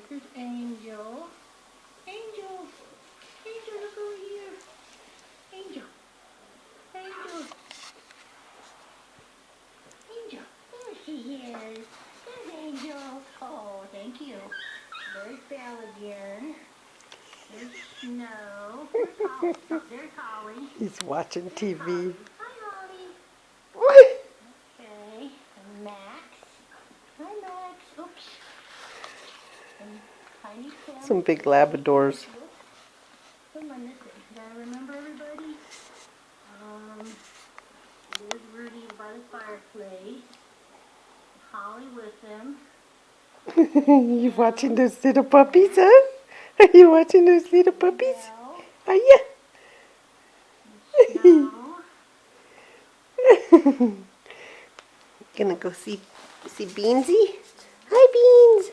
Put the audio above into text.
This is Angel. Angel. Angel, look over here. Angel. Angel. Angel. There she is. There's Angel. Oh, thank you. There's Belle again. There's Snow. Where's Holly? Oh, there's Holly. He's watching TV. Hi, Holly. Okay. And Max. Hi, Max. Oops. And Tiny Tim. Some big Labradors. Who am I missing? Did I remember everybody? There's Rudy by the fireplace. Holly with him. You watching those little puppies, huh? Are you watching those little puppies? Belle. Are you? Snow. Gonna go see Beansy? Hi, Beans.